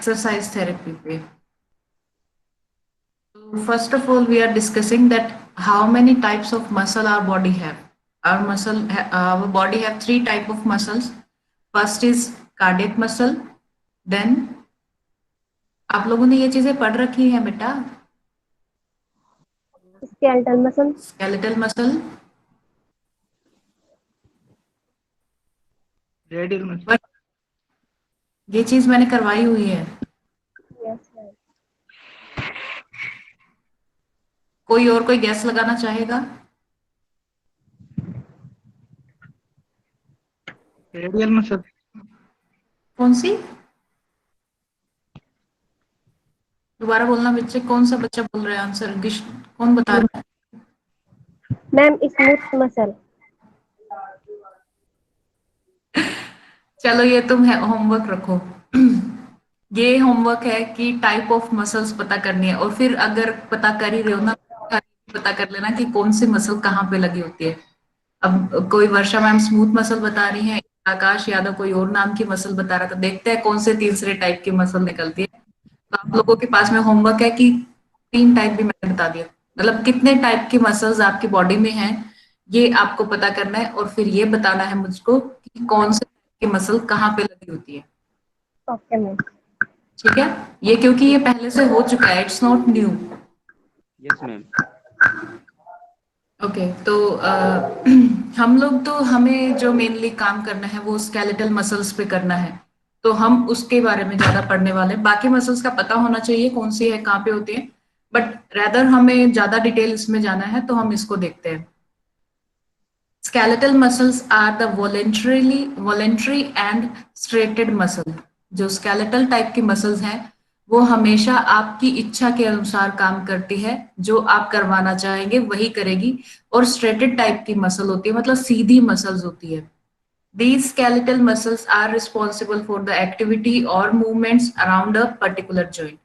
Exercise therapy पे। First of all we are discussing that how many types of muscle our body have. Our body have three type of muscles. First is cardiac muscle. Then आप लोगों ने ये चीजें पढ़ रखी हैं बेटा। skeletal muscle, skeletal muscle, radial muscle, ये चीज मैंने करवाई हुई है। yes sir. कोई और कोई गैस लगाना चाहेगा? रेडियल मसल, कौन सी? दोबारा बोलना बच्चे, कौन सा बच्चा बोल रहा है आंसर? कौन बता रहा है? मैम स्मूथ मसल, चलो ये तुम है होमवर्क रखो। ये होमवर्क है कि टाइप ऑफ मसल्स पता करनी है, और फिर अगर पता कर ही रहे हो ना, पता कर लेना कि कौन सी मसल कहाँ पे लगी होती है। अब कोई वर्षा मैम स्मूथ मसल बता रही हैं, आकाश यादव कोई और नाम की मसल बता रहा था। देखते हैं कौन से तीसरे टाइप की मसल निकलती है। तो आप लोगों के पास में होमवर्क है कि 3 टाइप भी मैंने बता दिया, मतलब कितने टाइप की मसल्स आपकी बॉडी में हैं ये आपको पता करना है, और फिर ये बताना है मुझको कि कौन से टाइप की मसल कहाँ पे लगी होती है। ओके मैम, ठीक है, ये क्योंकि ये पहले से हो चुका है, it's not new. Yes ma'am. Okay, तो हम लोग तो हमें जो मेनली काम करना है वो स्केलेटल मसल्स पे करना है, तो हम उसके बारे में ज्यादा पढ़ने वाले हैं। बाकी मसल्स का पता होना चाहिए कौन सी है कहाँ पे होती है, बट रेदर हमें ज्यादा डिटेल इसमें जाना है तो हम इसको देखते हैं। Skeletal muscles are the voluntary and striated muscle. जो स्केलेटल टाइप की मसल्स हैं वो हमेशा आपकी इच्छा के अनुसार काम करती है, जो आप करवाना चाहेंगे वही करेगी। और स्ट्रेटेड टाइप की मसल होती है, मतलब सीधी मसल्स होती है। These skeletal muscles are responsible for the activity or movements around a particular joint.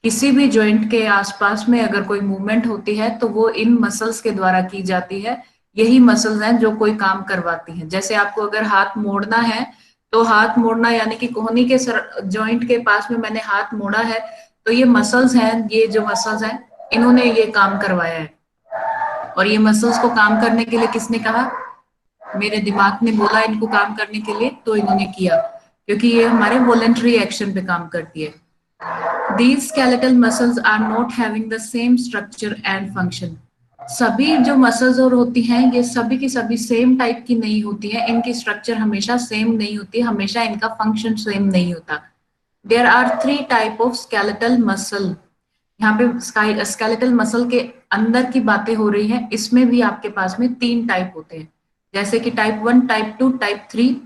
किसी भी जॉइंट के आसपास में अगर कोई मूवमेंट होती है तो वो इन मसल्स के द्वारा की जाती है। यही मसल्स हैं जो कोई काम करवाती हैं। जैसे आपको अगर हाथ मोड़ना है तो हाथ मोड़ना यानी कि कोहनी के जॉइंट के पास में मैंने हाथ मोड़ा है, तो ये मसल्स हैं, ये जो मसल्स हैं इन्होंने ये काम करवाया है। और ये मसल्स को काम करने के लिए किसने कहा? मेरे दिमाग ने बोला इनको काम करने के लिए, तो इन्होंने किया, क्योंकि ये हमारे वॉलेंट्री एक्शन पे काम करती है। These skeletal muscles are not having the same structure and function. सभी जो मसल्स और होती हैं ये सभी की सभी सेम टाइप की नहीं होती हैं, इनकी स्ट्रक्चर हमेशा सेम नहीं होती, हमेशा इनका फंक्शन सेम नहीं होता। There are 3 type of skeletal muscle. यहाँ पे स्केलेटल मसल के अंदर की बातें हो रही हैं, इसमें भी आपके पास में 3 टाइप होते हैं, जैसे कि टाइप 1, टाइप 2, टाइप 3।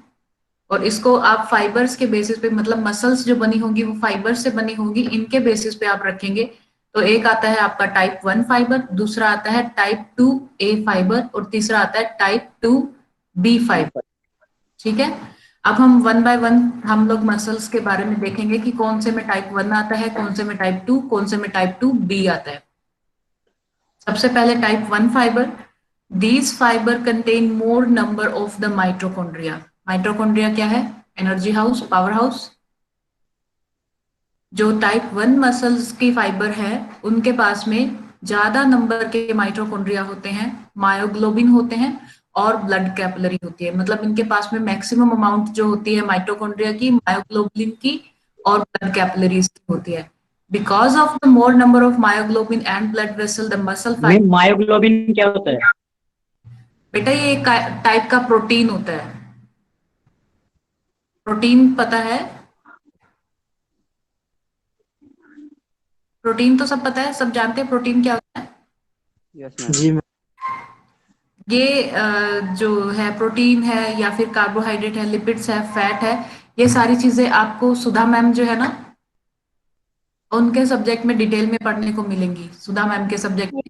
और इसको आप फाइबर्स के बेसिस पे, मतलब मसल्स जो बनी होंगी वो फाइबर से बनी होंगी, इनके बेसिस पे आप रखेंगे। तो एक आता है आपका टाइप 1 फाइबर, दूसरा आता है टाइप 2 ए फाइबर, और तीसरा आता है टाइप 2 बी फाइबर। ठीक है, अब हम 1 बाय 1 हम लोग मसल्स के बारे में देखेंगे कि कौन से में टाइप 1 आता है, कौन से में टाइप 2, कौन से में टाइप 2 बी आता है। सबसे पहले type 1 fibre. These fiber contain more number of the mitochondria. Mitochondria क्या है? Energy house, power house. जो टाइप 1 मसल्स की फाइबर है उनके पास में ज्यादा नंबर के माइटोकॉन्ड्रिया होते हैं, मायोग्लोबिन होते हैं, और ब्लड कैपिलरी होती है। मतलब इनके पास में मैक्सिमम अमाउंट जो होती है माइटोकॉन्ड्रिया की, मायोग्लोबिन की और ब्लड कैपिलरीज की होती है। Because of the more number of myoglobin and blood vessel the muscle fibre. Myoglobin क्या होता है? बेटा ये एक टाइप का प्रोटीन होता है। प्रोटीन पता है? प्रोटीन तो सब पता है, सब जानते हैं प्रोटीन क्या होता है। Yes ma'am. जी मैम। ये जो है प्रोटीन है या फिर कार्बोहाइड्रेट है, लिपिड्स है, फैट है, ये सारी चीजें आपको सुधा मैम जो है ना उनके सब्जेक्ट में डिटेल में पढ़ने को मिलेंगी। सुधा मैम के सब्जेक्ट में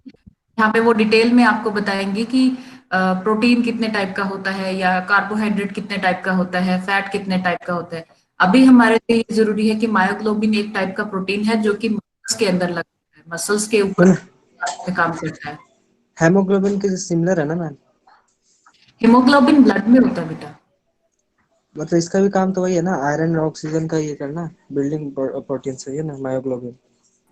यहाँ पे वो डिटेल में आपको बताएंगी कि प्रोटीन कितने टाइप का होता है, या कार्बोहाइड्रेट कितने टाइप का होता है, फैट कितने टाइप का होता है। अभी हमारे लिए ये जरूरी है कि मायोग्लोबिन एक टाइप का प्रोटीन है जो कि मसल्स के अंदर लगता है, मसल्स के ऊपर काम करता है। हेमोग्लोबिन के सिमिलर है ना मैम? हीमोग्लोबिन ब्लड में होता है बेटा। मतलब इसका भी काम तो वही है ना, आयरन और ऑक्सीजन का ये करना, बिल्डिंग प्रोटीन से है ना मायोग्लोबिन।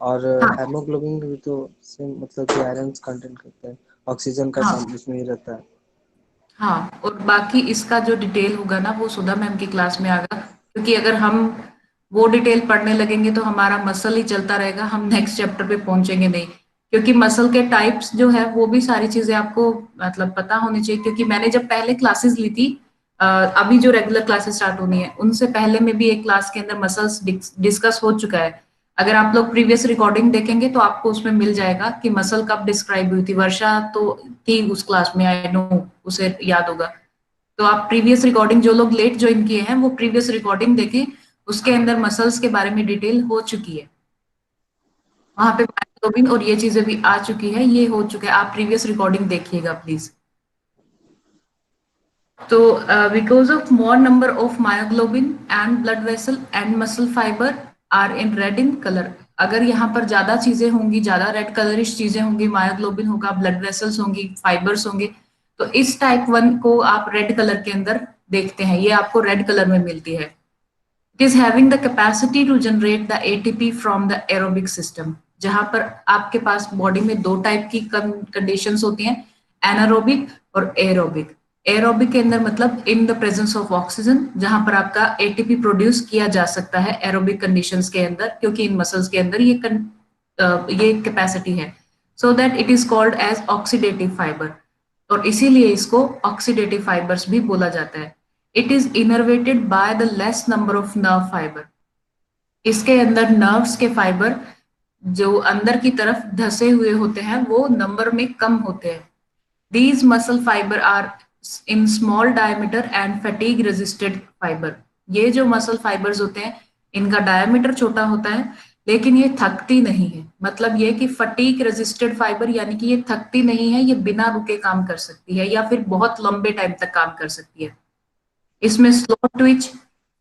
और हाँ हेमोग्लोबिन भी तो सेम, मतलब कि आयरन कंटेंट करता है, ऑक्सीजन का हाँ काम उसमें ही रहता है। हाँ। और बाकी इसका जो डिटेल होगा ना वो सुधा मैम की क्लास में आएगा, क्योंकि अगर हम वो डिटेल पढ़ने लगेंगे तो हमारा मसल ही चलता रहेगा, हम नेक्स्ट चैप्टर पे पहुंचेंगे नहीं। क्योंकि मसल के टाइप्स जो है वो भी सारी चीजें आपको मतलब पता होनी चाहिए, क्योंकि मैंने जब पहले क्लासेस ली थी, अभी जो रेगुलर क्लासेस स्टार्ट होनी है उनसे पहले में भी एक क्लास के अंदर मसल्स डिस्कस हो चुका है। अगर आप लोग प्रीवियस रिकॉर्डिंग देखेंगे तो आपको उसमें मिल जाएगा कि मसल कब डिस्क्राइब हुई थी। वर्षा तो थी उस क्लास में, आई नो, उसे याद होगा। तो आप प्रीवियस रिकॉर्डिंग, जो लोग लेट ज्वाइन किए हैं वो प्रीवियस रिकॉर्डिंग देखें, उसके अंदर मसल्स के बारे में डिटेल हो चुकी है। वहां पे मायोग्लोबिन और ये चीजें भी आ चुकी है, ये हो चुका है, आप प्रीवियस रिकॉर्डिंग देखिएगा प्लीज। तो because of more number of myoglobin and blood vessel and muscle fibre are in red in colour, अगर यहाँ पर ज्यादा चीजें होंगी, ज्यादा रेड कलरिश चीजें होंगी, मायोग्लोबिन होगा, ब्लड वेसल्स होंगी, फाइबर्स होंगे, तो इस टाइप 1 को आप रेड कलर के अंदर देखते हैं, ये आपको रेड कलर में मिलती है। It is having the capacity to generate the ATP from the aerobic system, जहां पर आपके पास बॉडी में दो टाइप की कंडीशंस होती हैं, एनारोबिक और एरोबिक। एरोबिक के अंदर मतलब in the presence of oxygen, जहां पर आपका एटीपी प्रोड्यूस किया जा सकता है एरोबिक कंडीशंस के अंदर, क्योंकि इन मसल्स के अंदर ये कैपेसिटी है। So that it is called as oxidative fibre, और इसीलिए इसको ऑक्सीडेटिव फाइबर्स भी बोला जाता है। It is innervated by the less number of nerve fibre, इसके अंदर नर्व्स के फाइबर जो अंदर की तरफ धसे हुए होते हैं वो नंबर में कम होते हैं। These muscle fibre are in small diameter and fatigue resisted fibre, ये जो मसल फाइबर्स होते हैं इनका डायमीटर छोटा होता है, लेकिन ये थकती नहीं है। मतलब ये कि फटीग रेजिस्टेड फाइबर यानी कि ये थकती नहीं है, ये बिना रुके काम कर सकती है या फिर बहुत लंबे टाइम तक काम कर सकती है। इसमें slow Twitch,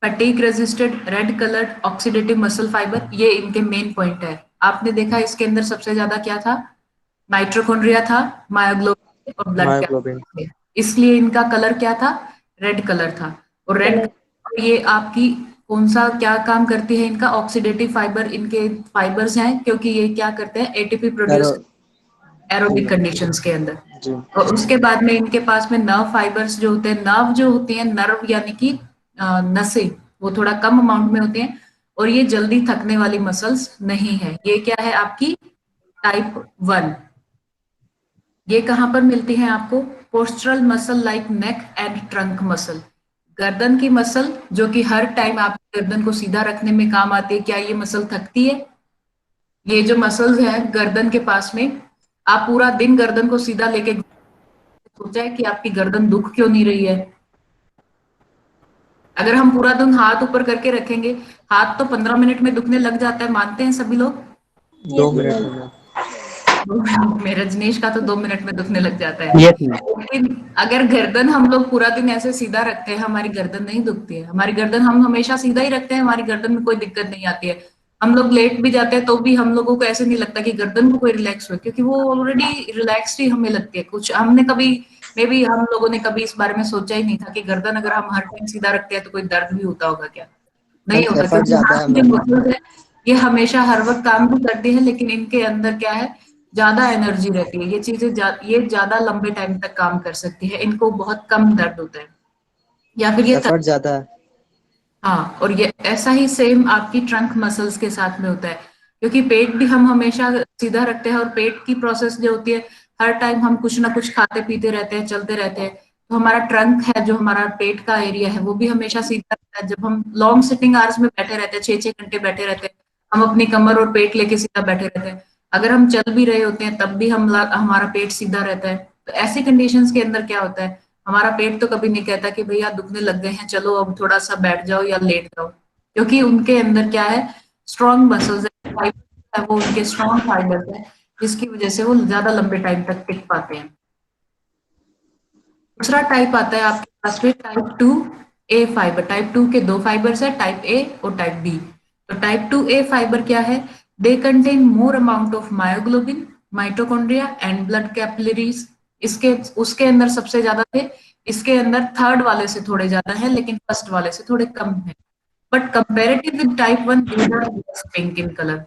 fatigue resisted, red coloured, oxidative muscle fibre, ये इनके मेन पॉइंट है। आपने देखा इसके अंदर सबसे ज्यादा क्या था, माइट्रोकॉन्ड्रिया था, मायोग्लोबिन और ब्लड मायोग्लोबिन। कैपिलरी थे। इसलिए इनका कलर क्या था, रेड कलर था। और रेड, कलर। ये आपकी कौन सा क्या काम करती है, इनका ऑक्सीडेटिव फाइबर इनके फाइबर्स हैं, क्योंकि ये क्या करते हैं, एटीपी एरो प्रोड्यूस जी एरोबिक कंडीशंस के अंदर। जी। और उसके बाद में इनके पास में नर्व फाइबर्स जो होते हैं, नर्व जो होती हैं, नर्व यानी कि नसें, वो थोड़ा कम अमाउंट में होते हैं, और ये जल्दी थकने वाली मसल्स नहीं है। ये क्या है आपकी टाइप 1। ये कहाँ पर मिलती है आपको, postural muscle like neck and trunk muscle, गर्दन की मसल जो कि हर टाइम आपकी गर्दन को सीधा रखने में काम आती है। क्या ये मसल थकती है? ये जो मसल्स है गर्दन के पास में, आप पूरा दिन गर्दन को सीधा लेके सोचा है कि आपकी गर्दन दुख क्यों नहीं रही है? अगर हम पूरा दिन हाथ ऊपर करके रखेंगे, हाथ तो 15 मिनट में दुखने लग जाता है, मानते हैं सभी लोग? 2 मिनट मैम। में। 2 मिनट में, रजनीश का तो 2 मिनट में दुखने लग जाता है। Yes, ma'am. लेकिन अगर गर्दन हम लोग पूरा दिन ऐसे सीधा रखते हैं, हमारी गर्दन नहीं दुखती है। हमारी गर्दन, हम हमेशा सीधा ही रखते हैं, हमारी गर्दन में कोई दिक्कत नहीं आती है। हम लोग लेट भी जाते हैं तो भी हम लोगों को ऐसे नहीं लगता कि गर्दन को कोई रिलैक्स हुए, क्योंकि वो ऑलरेडी रिलैक्स्ड ही हमें लगती है। कुछ हमने कभी, मे बी हम लोगों ने कभी इस बारे में सोचा ही नहीं था कि गर्दन अगर हम हर टाइम सीधा रखते हैं तो कोई दर्द भी होता होगा क्या? नहीं मैम होता, एफर्ट क्योंकि ज्यादा हाथ है की जो मैम। मसल्स है ये हमेशा हर वक्त काम भी करती है, लेकिन इनके अंदर क्या है, ज्यादा एनर्जी रहती है। ये चीजें ये ज्यादा लंबे टाइम तक काम कर सकती है, इनको बहुत कम दर्द होता है, या फिर ये एफर्ट ज्यादा है। हाँ। और ये ऐसा ही सेम आपकी ट्रंक मसल्स के साथ में होता है, क्योंकि पेट भी हम हमेशा सीधा रखते हैं, और पेट की प्रोसेस जो होती है, हर टाइम हम कुछ ना कुछ खाते पीते रहते हैं, चलते रहते हैं, तो हमारा ट्रंक है जो हमारा पेट का एरिया है वो भी हमेशा सीधा रहता है। जब हम लॉन्ग सिटिंग आवर्स में बैठे रहते हैं, 6-6 घंटे बैठे रहते हैं, हम अपनी कमर और पेट लेके सीधा बैठे रहते हैं। अगर हम चल भी रहे होते हैं तब भी हमारा पेट सीधा रहता है। तो ऐसी कंडीशंस के अंदर क्या होता है, हमारा पेट तो कभी नहीं कहता कि भैया दुखने लग गए हैं, चलो अब थोड़ा सा बैठ जाओ या लेट जाओ, क्योंकि उनके अंदर क्या है, स्ट्रॉन्ग मसल्स है, फाइबर है, वो उनके स्ट्रॉन्ग फाइबर्स है, जिसकी वजह से वो ज्यादा लंबे टाइम तक टिक पाते हैं। दूसरा टाइप आता है आपके पास में टाइप 2 ए फाइबर। टाइप 2 के दो फाइबर्स है, टाइप ए और टाइप बी। तो टाइप 2 ए फाइबर क्या है, they contain more amount of myoglobin, mitochondria and blood capillaries. इसके उसके अंदर सबसे ज्यादा थे इसके अंदर थर्ड वाले से थोड़े ज्यादा है, लेकिन फर्स्ट वाले से थोड़े कम है। But comparative with type 1 these are pink in colour.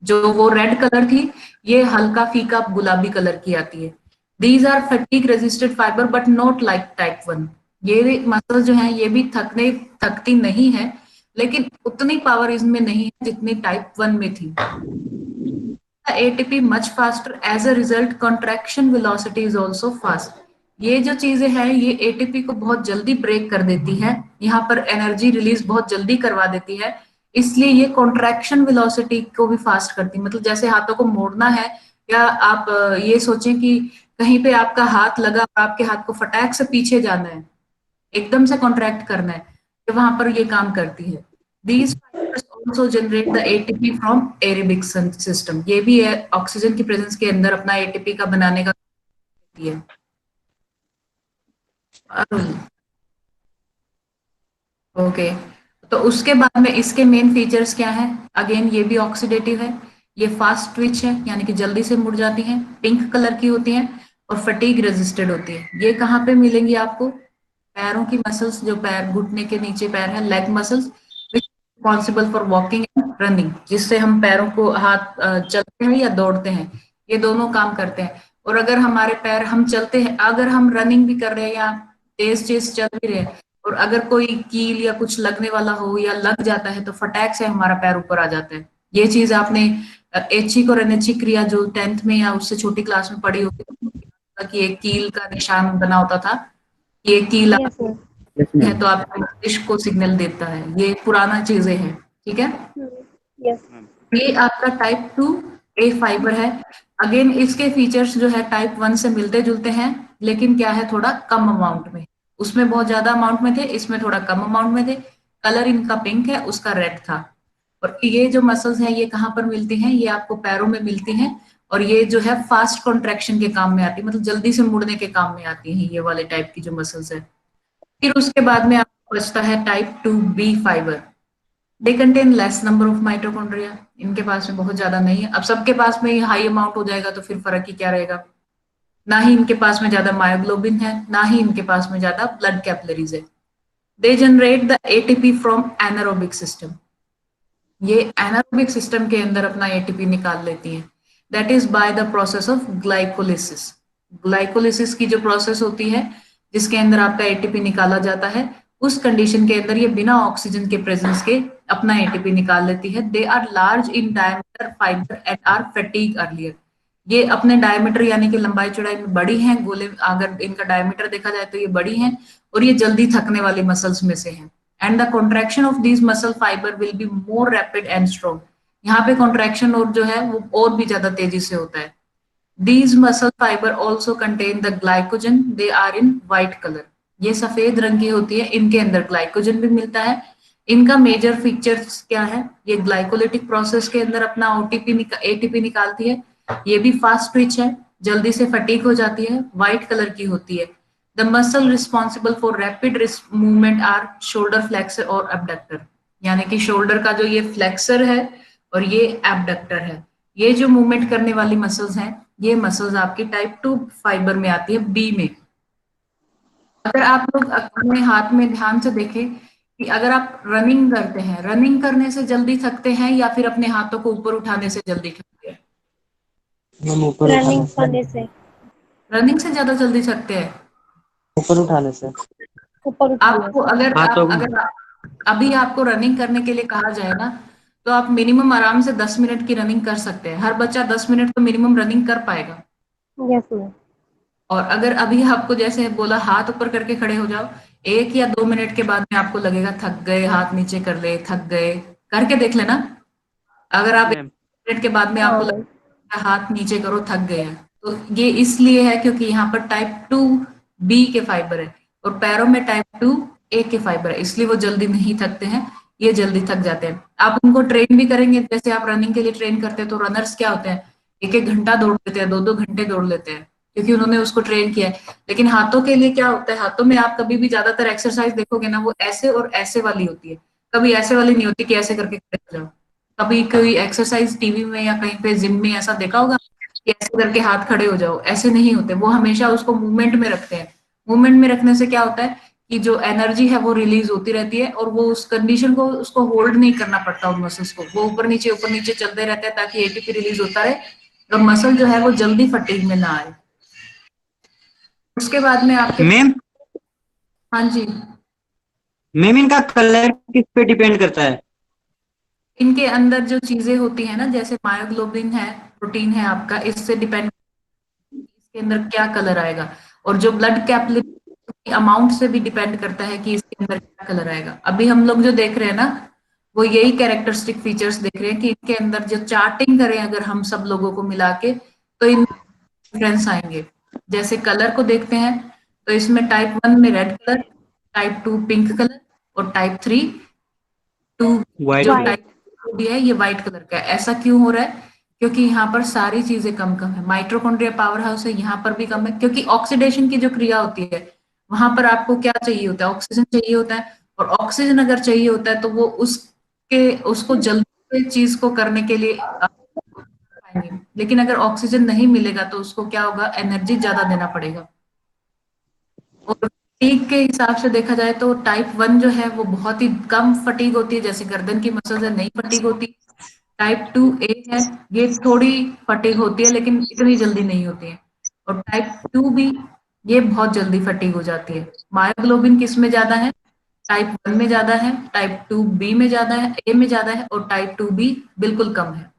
जो वो रेड कलर थी, ये हल्का फीका गुलाबी कलर की आती है। These are fatigue resisted fibre but not like type 1। ये मसल जो है ये भी थकती नहीं है, लेकिन उतनी पावर इसमें नहीं है जितनी टाइप 1 में थी। ATP much faster as a result contraction velocity is also fast। ये जो चीजें हैं ये एटीपी को बहुत जल्दी ब्रेक कर देती है, यहाँ पर एनर्जी रिलीज बहुत जल्दी करवा देती है, इसलिए ये कॉन्ट्रैक्शन वेलोसिटी को भी फास्ट करती है। मतलब जैसे हाथों को मोड़ना है, या आप ये सोचें कि कहीं पे आपका हाथ लगा और आपके हाथ को फटाक से पीछे जाना है, एकदम से कॉन्ट्रैक्ट करना है, तो वहां पर ये काम करती है। These fibers also generate the ATP from aerobic system। ये भी है ऑक्सीजन की प्रेजेंस के अंदर अपना एटीपी का बनाने का है। ओके, तो उसके बाद में इसके मेन फीचर्स क्या है? अगेन ये भी ऑक्सीडेटिव है, ये फास्ट ट्विच है यानी कि जल्दी से मुड़ जाती हैं, पिंक कलर की होती हैं और फटीग रेजिस्टेड होती है। ये कहाँ पे मिलेंगी आपको? पैरों की मसल्स, जो पैर घुटने के नीचे पैर है, leg muscles responsible for walking and running, जिससे हम पैरों को हाथ चलते हैं या दौड़ते हैं, ये दोनों काम करते हैं। और अगर हमारे पैर, हम चलते हैं, अगर हम रनिंग भी कर रहे हैं या तेज तेज चल भी रहे हैं और अगर कोई कील या कुछ लगने वाला हो या लग जाता है तो फटाक से हमारा पैर ऊपर आ जाता है। ये चीज आपने ऐच्छिक और अनैच्छिक क्रिया जो 10th में या उससे छोटी क्लास में पढ़ी होगी कि एक कील का निशान बना होता था, ये कील Yes, sir. है तो आपके मस्तिष्क को सिग्नल देता है। ये पुराना चीजें हैं, ठीक है। Yes. ये आपका टाइप 2A फाइबर है। अगेन इसके फीचर्स जो है टाइप 1 से मिलते जुलते हैं, लेकिन क्या है, थोड़ा कम अमाउंट में। उसमें बहुत ज्यादा अमाउंट में थे, इसमें थोड़ा कम अमाउंट में थे। कलर इनका पिंक है, उसका रेड था। और ये जो मसल्स हैं ये कहाँ पर मिलती हैं? ये आपको पैरों में मिलती हैं, और ये जो है फास्ट कॉन्ट्रैक्शन के काम में आती है, मतलब जल्दी से मुड़ने के काम में आती है ये वाले टाइप की जो मसल्स है। फिर उसके बाद में आपको बचता है type 2B fibre. They contain less number of mitochondria, इनके पास में बहुत ज्यादा नहीं है। अब सबके पास में हाई अमाउंट हो जाएगा तो फिर फर्क ही क्या रहेगा। ना ही इनके पास में ज्यादा मायोग्लोबिन है, ना ही इनके पास में ज्यादा ब्लड कैपिलरीज है। They generate the ATP from anaerobic system. ये एनारोबिक सिस्टम के अंदर अपना एटीपी निकाल लेती है, that is by the process of glycolysis. Glycolysis की जो प्रोसेस होती है जिसके अंदर आपका एटीपी निकाला जाता है, उस कंडीशन के अंदर ये बिना ऑक्सीजन के प्रेजेंस के अपना एटीपी निकाल लेती है। They are large in diameter fibre and are fatigue earlier. ये अपने डायमीटर यानी कि लंबाई चौड़ाई में बड़ी हैं, गोले अगर इनका डायमीटर देखा जाए तो ये बड़ी हैं, और ये जल्दी थकने वाली मसल्स में से हैं। And the contraction of these muscle fibre will be more rapid and strong. यहाँ पे कॉन्ट्रैक्शन और जो है वो और भी ज्यादा तेजी से होता है। These muscle fiber also contain the glycogen, they are in white color। ये सफेद रंग की होती है, इनके अंदर ग्लाइकोजन भी मिलता है। इनका मेजर फीचर्स क्या है? ये ग्लाइकोलिटिक प्रोसेस के अंदर अपना एटीपी निकालती है, ये भी फास्ट ट्विच है, जल्दी से फटीक हो जाती है, व्हाइट कलर की होती है। The muscle responsible for rapid movement are shoulder flexor और एबडक्टर, यानी कि शोल्डर का जो ये फ्लेक्सर है और ये एबडक्टर है, ये जो मूवमेंट करने वाली मसल्स हैं, ये मसल्स आपकी टाइप 2 फाइबर में आती है, बी में। अगर आप लोग अपने हाथ में ध्यान से देखें कि अगर आप रनिंग करते हैं, रनिंग करने से जल्दी थकते हैं या फिर अपने हाथों को ऊपर उठाने से जल्दी थकते हैं? हम ऊपर Running उठाने करने से। से, रनिंग से ज्यादा जल्दी थकते हैं। ऊपर उठाने से। ऊपर उठाने आपको से। अगर अभी आपको रनिंग करने के लिए कहा जाए ना, तो आप मिनिमम आराम से 10 मिनट की रनिंग कर सकते हैं। हर बच्चा 10 मिनट तो मिनिमम रनिंग कर पाएगा। Yes, ma'am. और अगर अभी आपको जैसे बोला हाथ ऊपर करके खड़े हो जाओ, 1 या 2 मिनट के बाद में आपको लगेगा थक गए, हाथ नीचे कर ले, थक गए, करके देख लेना। अगर आप 1 मैम मिनट के बाद में हाँ आपको मैम। लगेगा हाथ नीचे करो, थक गए हैं, तो ये इसलिए है क्योंकि यहाँ पर टाइप 2B के फाइबर है और पैरों में टाइप 2A के फाइबर है, इसलिए वो जल्दी नहीं थकते हैं, ये जल्दी थक जाते हैं। आप उनको ट्रेन भी करेंगे, जैसे आप रनिंग के लिए ट्रेन करते हैं तो रनर्स क्या होते हैं, 1-1 घंटा दौड़ लेते हैं, 2-2 घंटे दौड़ लेते हैं, क्योंकि उन्होंने उसको ट्रेन किया है। लेकिन हाथों के लिए क्या होता है, हाथों में आप कभी भी ज्यादातर एक्सरसाइज देखोगे ना, वो ऐसे और ऐसे वाली होती है, कभी ऐसे वाली नहीं होती कि ऐसे करके खड़े हो जाओ। कभी कोई एक्सरसाइज टीवी में या कहीं पे जिम में ऐसा देखा होगा कि ऐसे करके हाथ खड़े हो जाओ, ऐसे नहीं होते, वो हमेशा उसको मूवमेंट में रखते हैं। मूवमेंट में रखने से क्या होता है कि जो एनर्जी है वो रिलीज होती रहती है और वो उस कंडीशन को उसको होल्ड नहीं करना पड़ता उन मसल्स को, वो ऊपर नीचे चलते रहते हैं ताकि एटीपी रिलीज होता रहे और मसल जो है वो जल्दी फटीग में ना आए। उसके बाद में आपके, मैम हाँ जी, मैम इनका कलर किस पे डिपेंड करता है? इनके अंदर जो चीजें होती है ना, जैसे मायोग्लोबिन है, प्रोटीन है आपका, इससे डिपेंड इसके अंदर क्या कलर आएगा, और जो ब्लड कैपिलरी अमाउंट से भी डिपेंड करता है कि इसके अंदर क्या कलर आएगा। अभी हम लोग जो देख रहे हैं ना, वो यही कैरेक्टरिस्टिक फीचर्स देख रहे हैं कि इनके अंदर जो चार्टिंग करें अगर हम सब लोगों को मिला के, तो इन डिफरेंस आएंगे। जैसे कलर को देखते हैं तो इसमें टाइप 1 में red colour, type 2 pink colour, और टाइप 3 टू White जो color। टाइप भी है ये व्हाइट कलर का है। ऐसा क्यों हो रहा है? क्योंकि यहाँ पर सारी चीजें कम कम है, माइटोकॉन्ड्रिया पावर हाउस है, यहाँ पर भी कम है, क्योंकि ऑक्सीडेशन की जो क्रिया होती है वहां पर आपको क्या चाहिए होता है, ऑक्सीजन चाहिए होता है, और ऑक्सीजन अगर चाहिए होता है तो वो उसको जल्दी चीज को करने के लिए पाएंगे, लेकिन अगर ऑक्सीजन नहीं मिलेगा तो उसको क्या होगा, एनर्जी ज्यादा देना पड़ेगा। और फटीग के हिसाब से देखा जाए तो टाइप 1 जो है वो बहुत ही कम फटीग होती है, जैसे गर्दन की मसल्स है नहीं फटीग होती। टाइप 2A है, ये थोड़ी फटीग होती है लेकिन इतनी जल्दी नहीं होती है। और टाइप 2B, ये बहुत जल्दी फटीग हो जाती है। मायोग्लोबिन किस में ज्यादा है? टाइप 1 में ज्यादा है, टाइप 2B में ज्यादा है, ए में ज्यादा है, और टाइप 2B बिल्कुल कम है।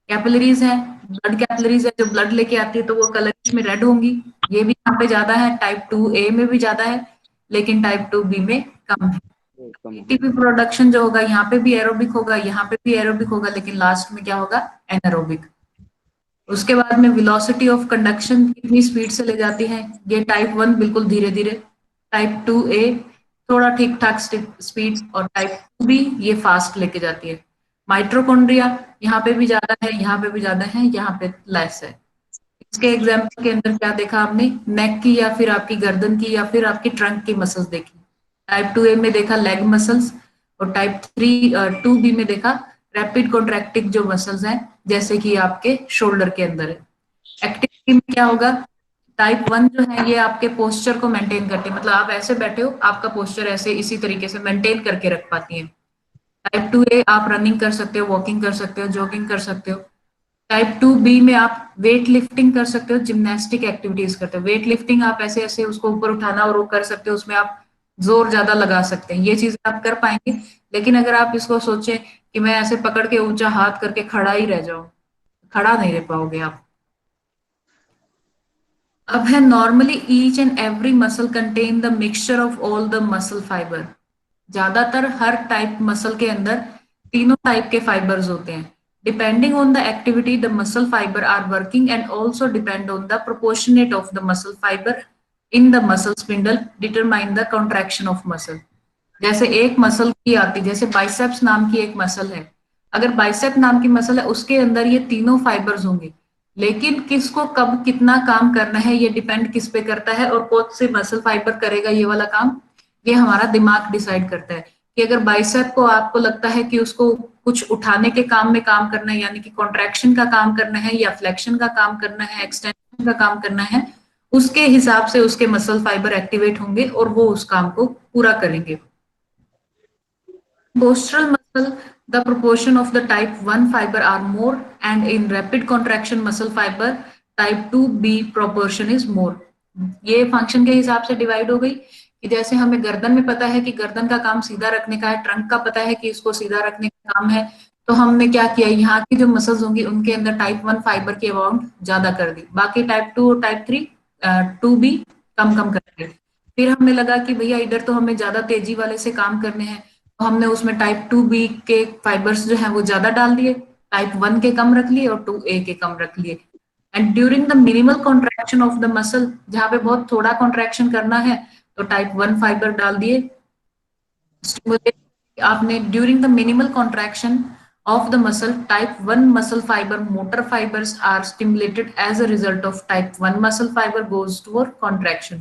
कैपिलरीज है, ब्लड कैपिलरीज है जो ब्लड लेके आती है, तो वो कलर में रेड होंगी, ये भी यहाँ पे ज्यादा है, टाइप 2A में भी ज्यादा है, लेकिन टाइप 2B में कम है। कम है। एटीपी प्रोडक्शन जो होगा यहाँ पे भी एरोबिक होगा, यहाँ पे भी एरोबिक होगा, लेकिन लास्ट में क्या होगा, एनारोबिक। उसके बाद में वेलोसिटी ऑफ कंडक्शन कितनी स्पीड से ले जाती है, ये टाइप 1 बिल्कुल धीरे धीरे, टाइप 2A थोड़ा ठीक ठाक स्पीड, और टाइप 2B ये फास्ट लेके जाती है। माइट्रोकॉन्ड्रिया यहाँ पे भी ज्यादा है, यहाँ पे भी ज्यादा है, यहाँ पे लेस है। इसके एग्जाम्पल के अंदर क्या देखा आपने, नेक की या फिर आपकी गर्दन की या फिर आपकी ट्रंक की मसल्स देखी। टाइप 2A में देखा लेग मसल्स, और टाइप 2B में देखा रैपिड कॉन्ट्रैक्टिंग जो मसल्स हैं, जैसे कि आपके शोल्डर के अंदर है। एक्टिविटी में क्या होगा, टाइप 1 जो है ये आपके पोस्चर को मेंटेन करती है, मतलब आप ऐसे बैठे हो, आपका पोस्चर ऐसे इसी तरीके से मेंटेन करके रख पाती है। टाइप 2A आप रनिंग कर सकते हो, वॉकिंग कर सकते हो, जॉगिंग कर सकते हो। टाइप 2B में आप वेट लिफ्टिंग कर सकते हो, जिम्नास्टिक एक्टिविटीज करते हो। वेट लिफ्टिंग आप ऐसे ऐसे उसको ऊपर उठाना और वो कर सकते हो, उसमें आप जोर ज्यादा लगा सकते हैं, ये चीजें आप कर पाएंगे। लेकिन अगर आप इसको सोचें कि मैं ऐसे पकड़ के ऊंचा हाथ करके खड़ा ही रह जाऊं, खड़ा नहीं रह पाओगे आप। अब है normally each and every muscle contain the mixture of all the muscle fibre. ज्यादातर हर टाइप मसल के अंदर तीनों टाइप के फाइबर्स होते हैं। Depending on the activity the muscle fibre are working and also depend on the proportionate of the muscle fibre in the muscle spindle determine the contraction of muscle. जैसे एक muscle की आती, जैसे biceps नाम की एक मसल है, अगर बाइसेप नाम की मसल है उसके अंदर ये तीनों फाइबर्स होंगे, लेकिन किसको कब कितना काम करना है ये डिपेंड किस पे करता है, और कौन से मसल फाइबर करेगा ये वाला काम, ये हमारा दिमाग डिसाइड करता है। कि अगर बाइसेप को आपको लगता है कि उसको कुछ उठाने के काम में काम करना है, यानी कि कॉन्ट्रैक्शन का काम करना है, या फ्लेक्शन का काम करना है, एक्सटेंशन का काम करना है, उसके हिसाब से उसके मसल फाइबर एक्टिवेट होंगे और वो उस काम को पूरा करेंगे। Postural muscle, the proportion of the type 1 fiber are more, and in rapid contraction muscle fiber, type 2B proportion is more. ये फंक्शन के हिसाब से डिवाइड हो गई कि जैसे हमें गर्दन में पता है कि गर्दन का काम सीधा रखने का है, ट्रंक का पता है कि इसको सीधा रखने का काम है, तो हमने क्या किया, यहाँ की जो मसल्स होंगी उनके अंदर टाइप 1 फाइबर की अमाउंट ज्यादा कर दी, बाकी टाइप 2 और टाइप 3 2B कम कम कर दिए। फिर हमें लगा कि भैया इधर तो हमें ज्यादा तेजी वाले से काम करने हैं, तो हमने उसमें टाइप 2B के फाइबर्स जो है वो ज्यादा डाल दिए, टाइप 1 के कम रख लिए और 2A के कम रख लिए। And during the minimal contraction of the muscle, जहां पे बहुत थोड़ा कॉन्ट्रैक्शन करना है तो टाइप 1 फाइबर डाल दिए। स्टिमुलेट आपने during the minimal contraction of the muscle, type 1 muscle fiber motor fibers are stimulated as a result of type 1 muscle fiber goes toward contraction।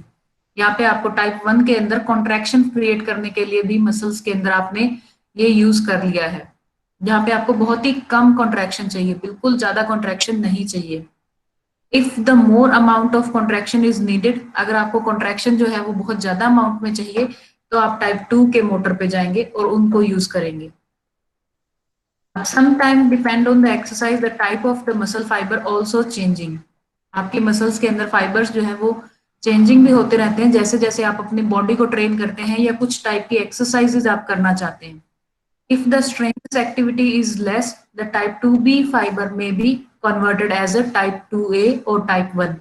यहाँ पे आपको टाइप 1 के अंदर कॉन्ट्रैक्शन क्रिएट करने के लिए भी मसल्स के अंदर आपने ये यूज कर लिया है, जहाँ पे आपको बहुत ही कम कॉन्ट्रैक्शन चाहिए, बिल्कुल ज्यादा कॉन्ट्रैक्शन नहीं चाहिए। If the more amount of contraction is needed, अगर आपको कॉन्ट्रैक्शन जो है वो बहुत ज्यादा अमाउंट में चाहिए तो आप टाइप 2 के मोटर पे जाएंगे और उनको यूज करेंगे। Sometimes depend on the exercise, the type of the muscle fiber also changing। आपके मसल्स के अंदर फाइबर्स जो है वो चेंजिंग भी होते रहते हैं जैसे जैसे आप अपनी बॉडी को ट्रेन करते हैं या कुछ टाइप की एक्सरसाइजेज आप करना चाहते हैं। If the strength activity is less, the type 2B fibre में be converted as a type 2A और टाइप 1।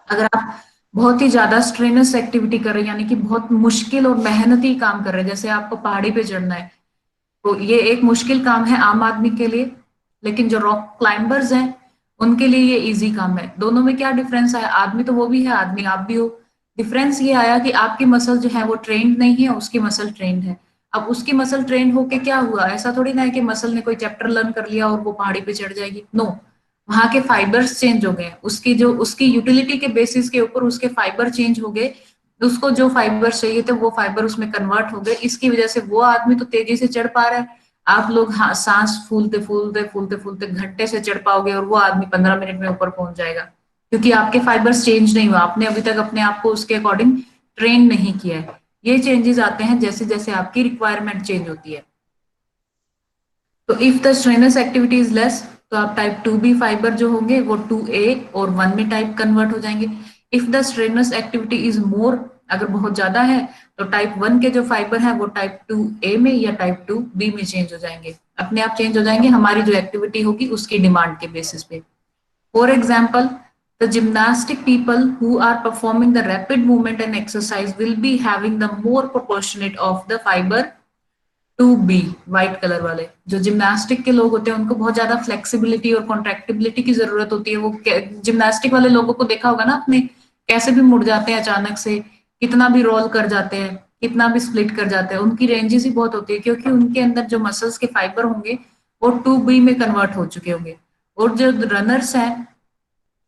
अगर आप बहुत ही ज्यादा स्ट्रेनस एक्टिविटी कर रहे हैं यानी कि बहुत मुश्किल और मेहनती काम कर रहे हैं, जैसे आपको पहाड़ी पे चढ़ना है तो ये एक मुश्किल काम है आम आदमी के लिए, लेकिन जो रॉक क्लाइंबर्स हैं उनके लिए ये इजी काम है। दोनों में क्या डिफरेंस है? आदमी तो वो भी है, आदमी आप भी हो। डिफरेंस ये आया कि आपकी मसल जो है वो ट्रेंड नहीं है, उसकी मसल ट्रेंड है। अब उसकी मसल ट्रेंड होके क्या हुआ? ऐसा थोड़ी ना है कि मसल ने कोई चैप्टर लर्न कर लिया और वो पहाड़ी पे चढ़ जाएगी। नो, वहां के फाइबर्स चेंज हो गए, उसकी यूटिलिटी के बेसिस के ऊपर उसके फाइबर चेंज हो गए। उसको जो फाइबर चाहिए थे वो फाइबर उसमें कन्वर्ट हो गए। इसकी वजह से वो आदमी तो तेजी से चढ़ पा रहा है, आप लोग हाँ सांस फूलते फूलते फूलते फूलते घंटे से चढ़ पाओगे और वो आदमी 15 मिनट में ऊपर पहुंच जाएगा, क्योंकि आपके फाइबर्स चेंज नहीं हुआ, आपने अभी तक अपने आप को उसके अकॉर्डिंग ट्रेन नहीं किया है। ये चेंजेस आते हैं जैसे जैसे आपकी रिक्वायरमेंट चेंज होती है। तो if the strenuous activity is less, तो आप टाइप 2B फाइबर जो होंगे वो 2A और 1 में टाइप कन्वर्ट हो जाएंगे। If the strenuous activity is more, अगर बहुत ज्यादा है तो टाइप 1 के जो फाइबर है वो टाइप 2A में या टाइप 2B में चेंज हो जाएंगे, अपने आप चेंज हो जाएंगे हमारी जो एक्टिविटी होगी उसकी डिमांड के बेसिस पे। For example, the gymnastic people who are performing the rapid movement and exercise will be having the more proportionate of the fiber 2B, white colour वाले। जो जिम्नास्टिक के लोग होते हैं उनको बहुत ज्यादा फ्लेक्सिबिलिटी और कॉन्ट्रैक्टिबिलिटी की जरूरत होती है। वो जिम्नास्टिक वाले लोगों को देखा होगा ना आपने, कैसे भी मुड़ जाते हैं अचानक से, कितना भी रोल कर जाते हैं, कितना भी स्प्लिट कर जाते हैं, उनकी रेंजेस ही बहुत होती है क्योंकि उनके अंदर जो मसल्स के फाइबर होंगे वो 2B में कन्वर्ट हो चुके होंगे। और जो रनर्स हैं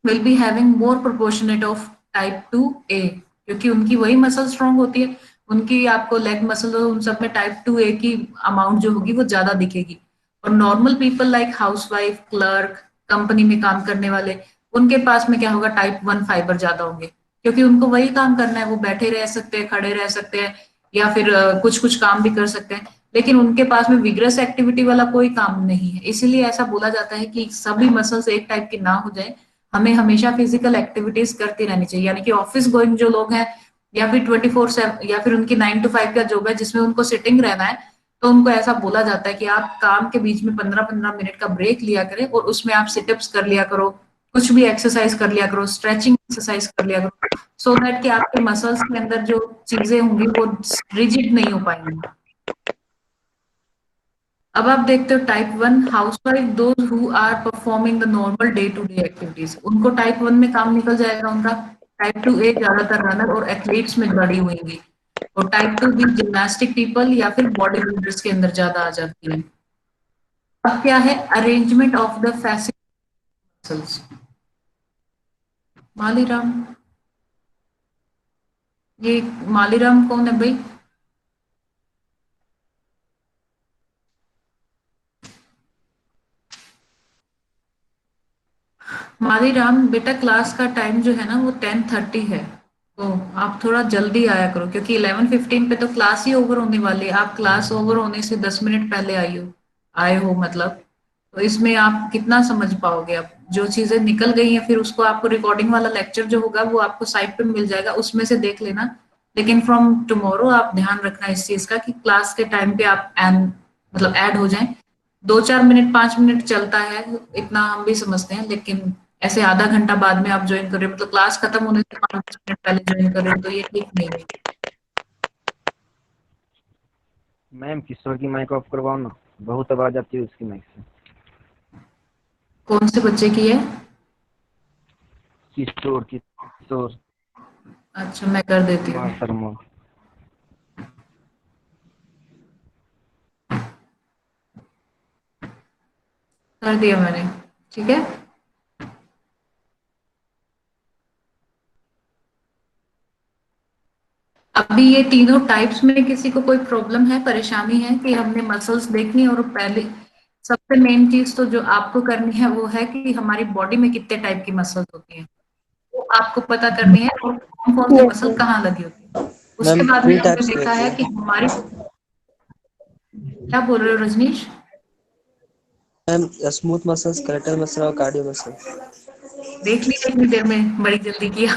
will be having more proportionate of type 2A, क्योंकि उनकी वही मसल स्ट्रांग होती है, उनकी आपको लेग मसल उन सब में टाइप 2A की अमाउंट जो होगी वो ज्यादा दिखेगी। और normal people like housewife, clerk, company में काम करने वाले, उनके पास में क्या होगा? टाइप 1 फाइबर ज्यादा होंगे, क्योंकि उनको वही काम करना है, वो बैठे रह सकते हैं, खड़े रह सकते हैं या फिर कुछ कुछ काम भी कर सकते हैं, लेकिन उनके पास में विग्रस एक्टिविटी वाला कोई काम नहीं है। इसीलिए ऐसा बोला जाता है कि सभी मसल्स एक टाइप की ना हो जाए, हमें हमेशा फिजिकल एक्टिविटीज करती रहनी चाहिए। यानी कि ऑफिस गोइंग जो लोग हैं या फिर 24/7 या फिर उनकी 9 to 5 का जॉब है जिसमें उनको सिटिंग रहना है, तो उनको ऐसा बोला जाता है कि आप काम के बीच में 15-15 मिनट का ब्रेक लिया करें और उसमें आप सिटअप्स कर लिया करो, कुछ भी एक्सरसाइज कर लिया करो, स्ट्रेचिंग एक्सरसाइज कर लिया करो, सो दैट कि आपके मसल्स के अंदर जो चीजें होंगी वो रिजिड नहीं हो पाएंगी। अब आप देखते हो type 1 housewife, those who are performing the normal day to day activities, उनको टाइप 1 में काम निकल जाएगा उनका। टाइप 2A ज्यादातर रनर और एथलीट्स में बड़ी हुई, और टाइप 2B जिम्नास्टिक पीपल या फिर बॉडी बिल्डर्स के अंदर ज्यादा आ जाती है। अब क्या है? अरेंजमेंट ऑफ द फैसिक मसल्स। मालीराम, ये मालीराम कौन है भाई? मालीराम बेटा, क्लास का टाइम जो है ना वो 10:30 है, तो आप थोड़ा जल्दी आया करो क्योंकि 11:15 पे तो क्लास ही ओवर होने वाली है। आप क्लास ओवर होने से 10 मिनट पहले आए हो मतलब, तो इसमें आप कितना समझ पाओगे? अब जो चीजें निकल गई हैं फिर उसको आपको रिकॉर्डिंग वाला लेक्चर जो होगा वो आपको साइट पे मिल जाएगा, उसमें से देख लेना। लेकिन फ्रॉम टुमारो आप ध्यान रखना इस चीज का कि क्लास के टाइम पे आप मतलब ऐड हो जाएं। 2-4 मिनट 5 मिनट चलता है, इतना हम भी समझते हैं, लेकिन ऐसे आधा घंटा बाद में आप ज्वाइन कर रहे हो, मतलब क्लास खत्म होने से 5 मिनट पहले ज्वाइन कर रहे हो, तो ये ठीक नहीं है। मैम किशोर की माइक ऑफ करवाओ ना, बहुत आवाज आती है उसकी माइक से। कौन से बच्चे की है? किशोर। अच्छा, मैं कर देती हूँ। शर्मा। कर दिया मैंने, ठीक है। अभी ये तीनों टाइप्स में किसी को कोई प्रॉब्लम है, परेशानी है कि हमने मसल्स देखनी और पहले सबसे मेन चीज तो जो आपको करनी है वो है कि हमारी बॉडी में कितने टाइप की मसल्स होती हैं वो आपको पता करनी है और कौन कौन सी Yes, मसल ma'am. कहाँ लगी होती है। उसके मैम बाद में 3 हमने टाइप्स देखा होती है है कि हमारी, क्या बोल रहे हो Rajneesh? Ma'am, smooth muscle, skeletal muscle और कार्डियो मसल। देख लिया इतनी देर में, बड़ी जल्दी किया।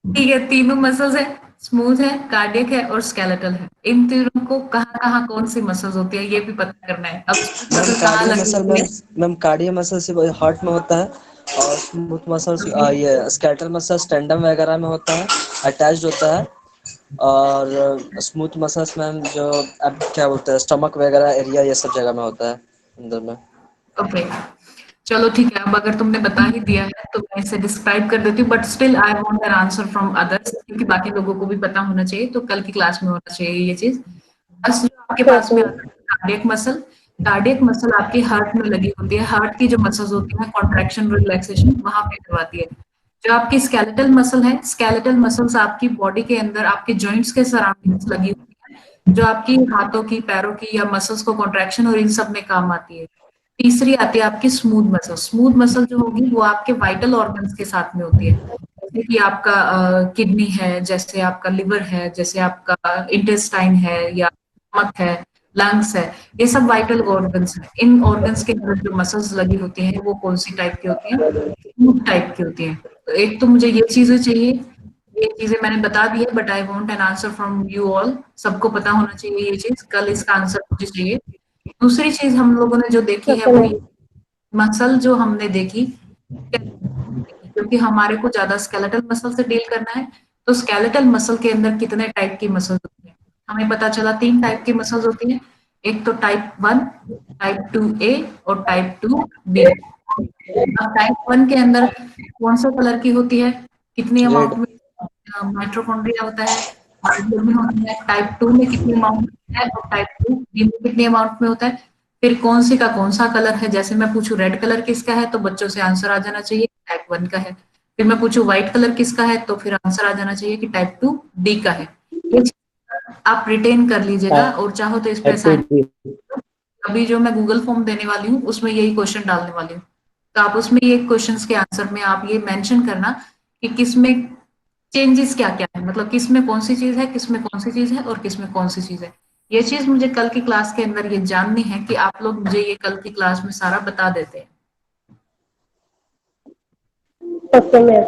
ठीक है, तीनों मसल्स है, स्मूथ है, कार्डियक है और स्केलेटल है। इन तीनों को कहाँ कहाँ कौन सी मसल्स होती है ये भी पता करना है। अब स्मूथ मैम मसल कहाँ कार्डियो लगी मसल होती है? मैम कार्डियो मसल सिर्फ हार्ट में होता है और स्मूथ मसल ये स्केलेटल मसल स्टेंडम वगैरह में होता है, अटैच्ड होता है। और स्मूथ मसल्स मैम जो अब क्या बोलते हैं स्टमक वगैरह एरिया ये सब जगह में होता है अंदर में। ओके, चलो ठीक है। अब अगर तुमने बता ही दिया है तो मैं इसे डिस्क्राइब कर देती हूँ, but still I want an answer from others, क्योंकि बाकी लोगों को भी पता होना चाहिए, तो कल की क्लास में होना चाहिए ये चीज। बस जो आपके पास में Okay. आता है कार्डियक मसल। कार्डियक मसल आपकी हार्ट में लगी होती है, हार्ट की जो मसल्स होती हैं कॉन्ट्रैक्शन रिलैक्सेशन वहां पे करवाती है। जो आपकी स्केलेटल मसल है, स्केलेटल मसल्स आपकी बॉडी के अंदर आपके जॉइंट्स के सराउंडिंग्स लगी होती है, जो आपकी हाथों की, पैरों की या मसल्स को कॉन्ट्रैक्शन और इन सब में काम आती है। तीसरी आती है आपकी स्मूथ मसल। स्मूथ मसल जो होगी वो आपके वाइटल ऑर्गन्स के साथ में होती है, जैसे कि आपका किडनी है, जैसे आपका लिवर है, जैसे आपका इंटेस्टाइन है या स्टमक है, लंग्स है। ये सब वाइटल ऑर्गन्स हैं। इन ऑर्गन्स के अंदर जो मसल्स लगी होती हैं वो कौन सी टाइप की होती हैं? स्मूथ टाइप की होती हैं। तो एक तो मुझे ये चीजें चाहिए, ये चीजें मैंने बता दी है, but I want an answer from you all. सबको पता होना चाहिए ये चीज, कल इसका आंसर मुझे चाहिए। दूसरी चीज हम लोगों ने जो देखी है Okay, वो ma'am. ये मसल जो हमने देखी, क्योंकि हमारे को ज्यादा स्केलेटल मसल से डील करना है, तो स्केलेटल मसल के अंदर कितने टाइप की मसल्स होती हैं? हमें पता चला 3 टाइप की मसल्स होती हैं। एक तो टाइप 1, टाइप 2A और टाइप 2B। अब टाइप 1 के अंदर कौन सा कलर की होती है, कितनी रेड। अमाउंट में माइटोकॉन्ड्रिया होता है, हाइड्रोजन होता है। टाइप 2 में कितनी अमाउंट में है और टाइप 2B में कितनी अमाउंट में होता है। फिर कौन सी का कौन सा कलर है, जैसे मैं पूछूं रेड कलर किसका है तो बच्चों से आंसर आ जाना चाहिए टाइप 1 का है। फिर मैं पूछूं व्हाइट कलर किसका है तो फिर आंसर आ जाना चाहिए कि टाइप 2D का है। ये चीज़ आप रिटेन कर लीजिएगा, और चाहो तो इस पे असाइनमेंट, अभी जो मैं गूगल फॉर्म देने वाली हूँ उसमें यही क्वेश्चन डालने वाली हूँ, तो आप उसमें ये क्वेश्चंस के आंसर में आप ये मेंशन करना कि किसमें चेंजेस क्या क्या है, मतलब किसमें कौन सी चीज है, किसमें कौन सी चीज है और किसमें कौन सी चीज है। ये चीज मुझे कल की क्लास के अंदर ये जाननी है कि आप लोग मुझे ये कल की क्लास में सारा बता देते हैं। Okay, ma'am.